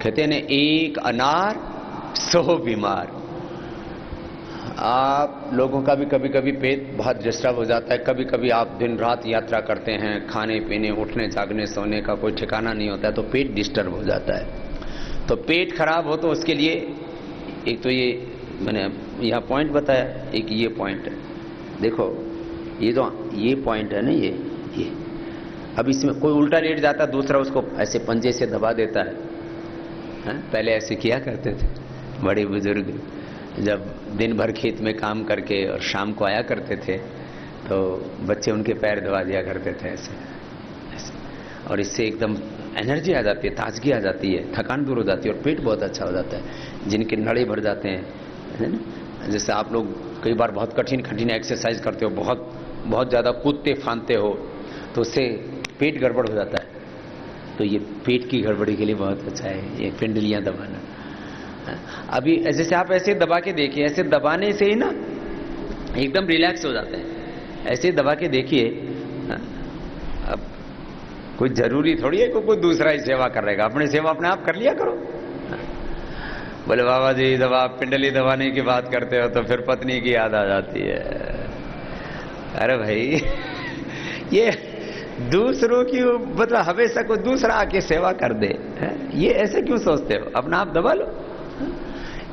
कहते हैं ना, एक अनार 100 बीमार। आप लोगों का भी कभी कभी पेट बहुत डिस्टर्ब हो जाता है, कभी कभी आप दिन रात यात्रा करते हैं, खाने पीने उठने जागने सोने का कोई ठिकाना नहीं होता है, तो पेट डिस्टर्ब हो जाता है। तो पेट खराब हो तो उसके लिए एक तो ये मैंने यहाँ पॉइंट बताया, एक ये पॉइंट है। देखो ये पॉइंट है ना, ये अब इसमें कोई उल्टा लेट जाता, दूसरा उसको ऐसे पंजे से दबा देता है। पहले ऐसे किया करते थे बड़े बुजुर्ग, जब दिन भर खेत में काम करके और शाम को आया करते थे तो बच्चे उनके पैर दबा दिया करते थे ऐसे। और इससे एकदम एनर्जी आ जाती है, ताजगी आ जाती है, थकान दूर हो जाती है और पेट बहुत अच्छा हो जाता है। जिनके नड़े भर जाते हैं, है ना, जैसे आप लोग कई बार बहुत कठिन एक्सरसाइज करते हो, बहुत ज़्यादा कूदते फांदते हो, तो उससे पेट गड़बड़ हो जाता है। तो ये पेट की गड़बड़ी के लिए बहुत अच्छा है ये पिंडलियां दबाना। अभी जैसे आप ऐसे दबा के देखिए, ऐसे दबाने से ही ना एकदम रिलैक्स हो जाते हैं। ऐसे दबा के देखिए। अब कोई जरूरी थोड़ी है कि कोई दूसरा ही सेवा करेगा, अपनी सेवा अपने आप कर लिया करो। बोले बाबा जी दबा पिंडली दबाने की बात करते हो तो फिर पत्नी की याद आ जाती है। अरे भाई ये दूसरों की मतलब हमेशा कोई दूसरा आके सेवा कर दे, ये ऐसे क्यों सोचते हो? अपना आप दबा लो।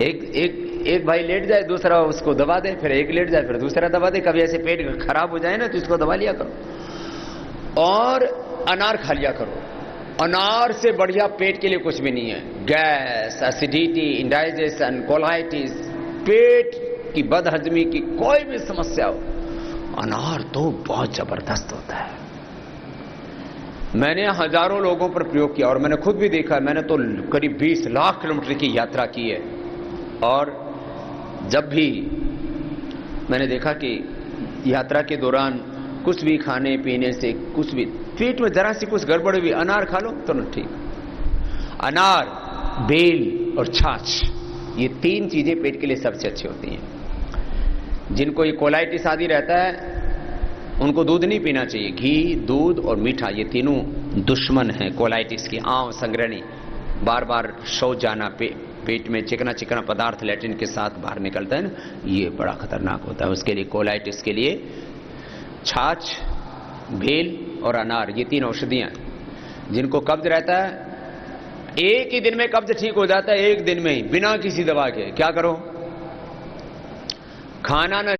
एक भाई लेट जाए, दूसरा उसको दबा दे, फिर एक लेट जाए, फिर दूसरा दबा दे। कभी ऐसे पेट खराब हो जाए ना तो इसको दबा लिया करो। और अनार खा लिया करो। अनार से बढ़िया पेट के लिए कुछ भी नहीं है। गैस, एसिडिटी, इंडाइजेशन, कोलाइटिस, पेट की बदहजमी की कोई भी समस्या हो, अनार तो बहुत जबरदस्त होता है। मैंने हजारों लोगों पर प्रयोग किया और मैंने खुद भी देखा। मैंने तो करीब 20 लाख किलोमीटर की यात्रा की है और जब भी मैंने देखा कि यात्रा के दौरान कुछ भी खाने पीने से कुछ भी पेट में जरा सी कुछ गड़बड़ हुई, अनार खा लो तो ना ठीक। अनार, बेल और छाछ, ये 3 चीजें पेट के लिए सबसे अच्छी होती हैं। जिनको ये कोलाइटिस आदि रहता है उनको दूध नहीं पीना चाहिए। घी, दूध और मीठा, ये तीनों दुश्मन हैं कोलाइटिस की। आंव संग्रहणी, बार बार शौच जाना, पेट में चिकना पदार्थ लैट्रिन के साथ बाहर निकलता है ना, ये बड़ा खतरनाक होता है। उसके लिए कोलाइटिस के लिए छाछ, बेल और अनार, ये 3 औषधियां। जिनको कब्ज रहता है, एक ही दिन में कब्ज ठीक हो जाता है, एक दिन में ही, बिना किसी दवा के। क्या करो? खाना न